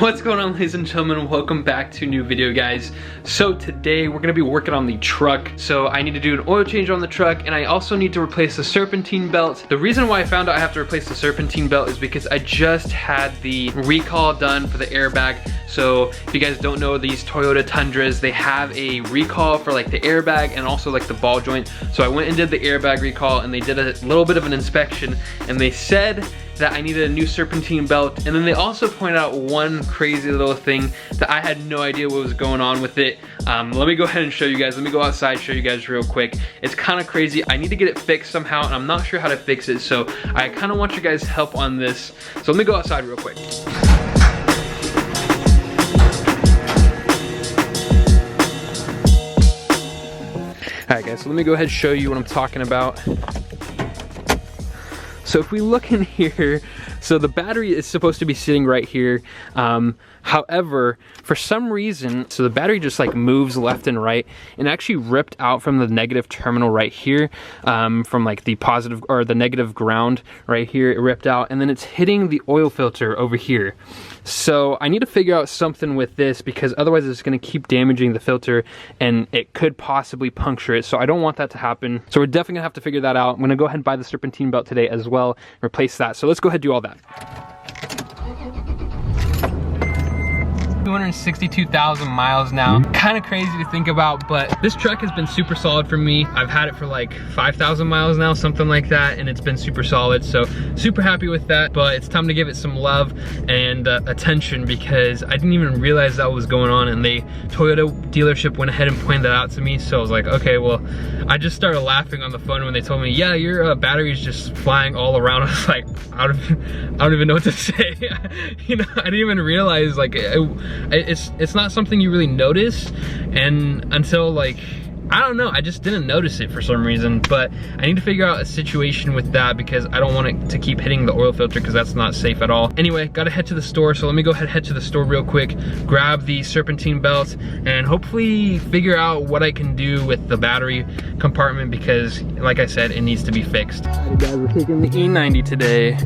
What's going on, ladies and gentlemen? Welcome back to a new video, guys. So today we're gonna be working on the truck. So I need to do an oil change on the truck, and I also need to replace the serpentine belt. The reason why I found out I have to replace the serpentine belt is because I just had the recall done for the airbag. So if you guys don't know, these Toyota Tundras, they have a recall for like the airbag and also like the ball joint. So I went and did the airbag recall, and they did a little bit of an inspection, and they said that I needed a new serpentine belt. And then they also pointed out one crazy little thing that I had no idea what was going on with it. Let me go ahead and show you guys. Let me go outside, show you guys real quick. It's kind of crazy. I need to get it fixed somehow, and I'm not sure how to fix it. So I kind of want you guys' help on this. So let me go outside real quick. Alright guys, so let me go ahead and show you what I'm talking about. So if we look in here, so the battery is supposed to be sitting right here. However, for some reason, so the battery just like moves left and right, and actually ripped out from the negative terminal right here, from like the positive or the negative ground right here. It ripped out, and then it's hitting the oil filter over here. So I need to figure out something with this, because otherwise it's going to keep damaging the filter and it could possibly puncture it. So I don't want that to happen. So we're definitely gonna have to figure that out. I'm gonna go ahead and buy the serpentine belt today as well, replace that. So let's go ahead and do all that. 262,000 miles now. Kind of crazy to think about, but this truck has been super solid for me. I've had it for like 5,000 miles now, something like that, and it's been super solid. So super happy with that, but it's time to give it some love and attention, because I didn't even realize that was going on, and the Toyota dealership went ahead and pointed that out to me. So I was like, okay, well, I just started laughing on the phone when they told me, yeah, your battery's just flying all around. I was like, I don't even know what to say. You know, I didn't even realize like it's not something you really notice, and until like, I don't know, I just didn't notice it for some reason. But I need to figure out a situation with that, because I don't want it to keep hitting the oil filter, because that's not safe at all. Anyway, gotta head to the store, so let me go ahead and head to the store real quick, grab the serpentine belt, and hopefully figure out what I can do with the battery compartment, because like I said, it needs to be fixed. Alright guys, we're taking the E90 today.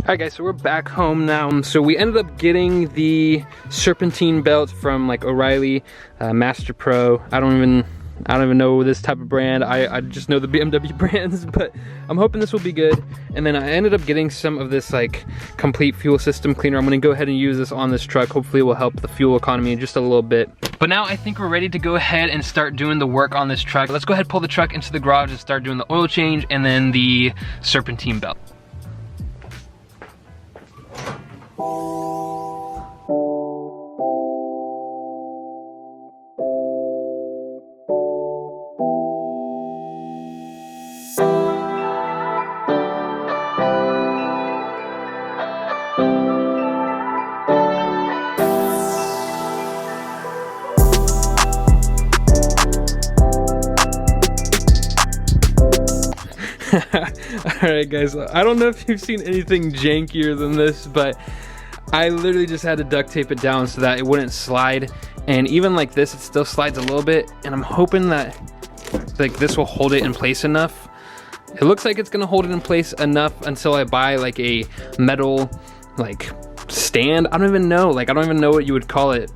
Alright guys, so we're back home now. So we ended up getting the serpentine belt from like O'Reilly, Master Pro. I don't even know this type of brand. I just know the BMW brands, but I'm hoping this will be good. And then I ended up getting some of this like complete fuel system cleaner. I'm gonna go ahead and use this on this truck. Hopefully it will help the fuel economy just a little bit. But now I think we're ready to go ahead and start doing the work on this truck. Let's go ahead and pull the truck into the garage and start doing the oil change and then the serpentine belt. Alright guys, I don't know if you've seen anything jankier than this, but I literally just had to duct tape it down so that it wouldn't slide. And even like this, it still slides a little bit, and I'm hoping that like this will hold it in place enough. It looks like it's gonna hold it in place enough until I buy like a metal like stand. I don't even know what you would call it,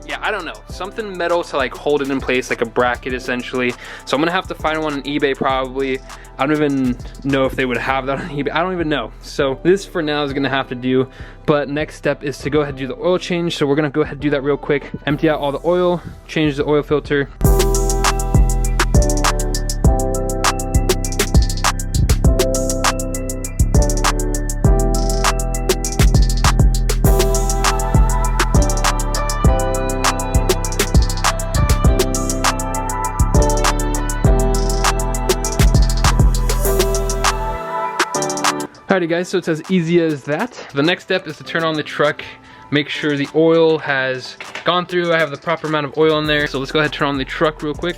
yeah, I don't know, something metal to like hold it in place, like a bracket essentially. So I'm gonna have to find one on eBay probably. I don't even know if they would have that on eBay. I don't even know. So this for now is gonna have to do. But next step is to go ahead and do the oil change. So we're gonna go ahead and do that real quick. Empty out all the oil, change the oil filter. Alrighty guys, so it's as easy as that. The next step is to turn on the truck, make sure the oil has gone through. I have the proper amount of oil in there. So let's go ahead and turn on the truck real quick.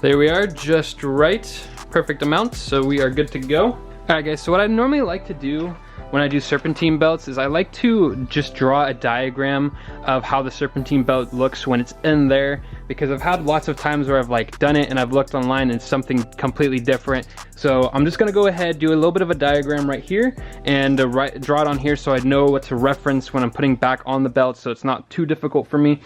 There we are, just right, perfect amount, so we are good to go. Alright guys, so what I normally like to do when I do serpentine belts is I like to just draw a diagram of how the serpentine belt looks when it's in there, because I've had lots of times where I've like done it and I've looked online and it's something completely different. So I'm just gonna go ahead, do a little bit of a diagram right here and draw it on here so I know what to reference when I'm putting back on the belt, so it's not too difficult for me.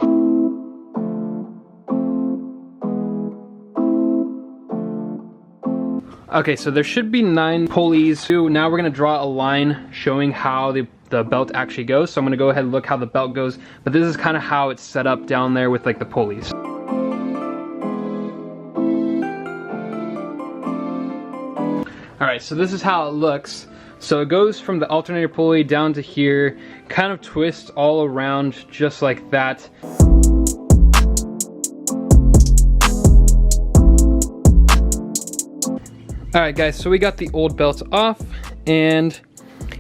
Okay, so there should be 9 pulleys. Now we're gonna draw a line showing how the belt actually goes. So I'm gonna go ahead and look how the belt goes, but this is kind of how it's set up down there with like the pulleys. All right, so this is how it looks. So it goes from the alternator pulley down to here, kind of twists all around just like that. Alright guys, so we got the old belt off, and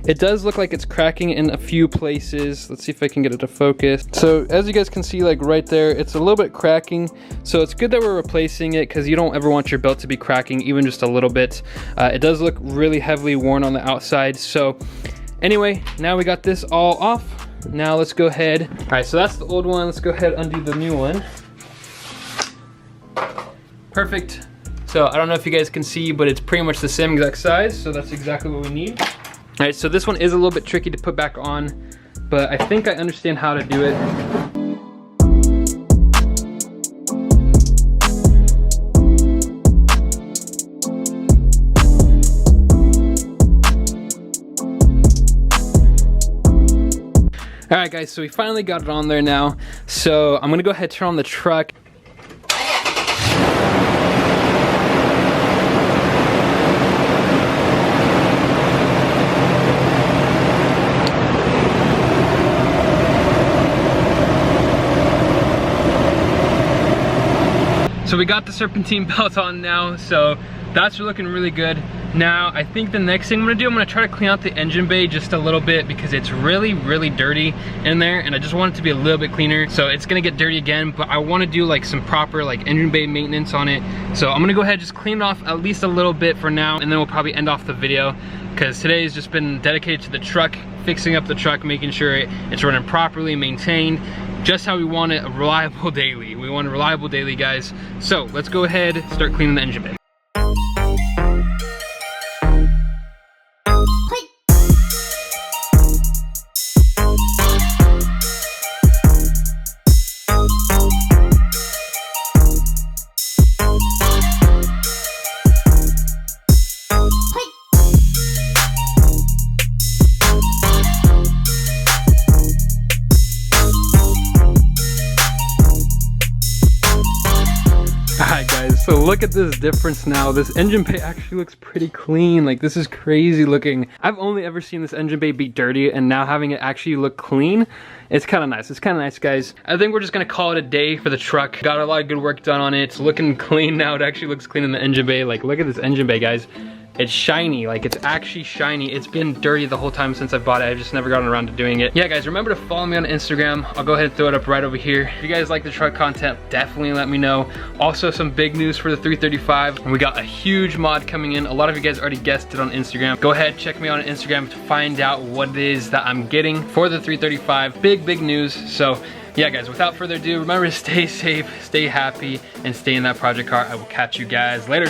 it does look like it's cracking in a few places. Let's see if I can get it to focus. So as you guys can see, like right there, it's a little bit cracking. So it's good that we're replacing it, because you don't ever want your belt to be cracking even just a little bit. It does look really heavily worn on the outside. So anyway, now we got this all off. Now let's go ahead. Alright, so that's the old one. Let's go ahead and undo the new one. Perfect. So I don't know if you guys can see, but it's pretty much the same exact size, so that's exactly what we need. All right, so this one is a little bit tricky to put back on, but I think I understand how to do it. All right guys, so we finally got it on there now. So I'm gonna go ahead and turn on the truck. So we got the serpentine belt on now, so that's looking really good. Now, I think the next thing I'm gonna do, I'm gonna try to clean out the engine bay just a little bit, because it's really, really dirty in there, and I just want it to be a little bit cleaner. So it's gonna get dirty again, but I wanna do like some proper like engine bay maintenance on it. So I'm gonna go ahead and just clean it off at least a little bit for now, and then we'll probably end off the video, because today has just been dedicated to the truck, fixing up the truck, making sure it's running properly, maintained, just how we want it, a reliable daily. We want a reliable daily, guys. So let's go ahead, start cleaning the engine bay. Alright guys, so look at this difference now. This engine bay actually looks pretty clean. Like, this is crazy looking. I've only ever seen this engine bay be dirty, and now having it actually look clean, it's kind of nice. It's kind of nice, guys. I think we're just gonna call it a day for the truck. Got a lot of good work done on it. It's looking clean now. It actually looks clean in the engine bay. Like, look at this engine bay, guys. It's shiny, like it's actually shiny. It's been dirty the whole time since I bought it. I've just never gotten around to doing it. Yeah guys, remember to follow me on Instagram. I'll go ahead and throw it up right over here. If you guys like the truck content, definitely let me know. Also, some big news for the 335. We got a huge mod coming in. A lot of you guys already guessed it on Instagram. Go ahead, check me out on Instagram to find out what it is that I'm getting for the 335. Big news. So yeah guys, without further ado, remember to stay safe, stay happy, and stay in that project car. I will catch you guys later.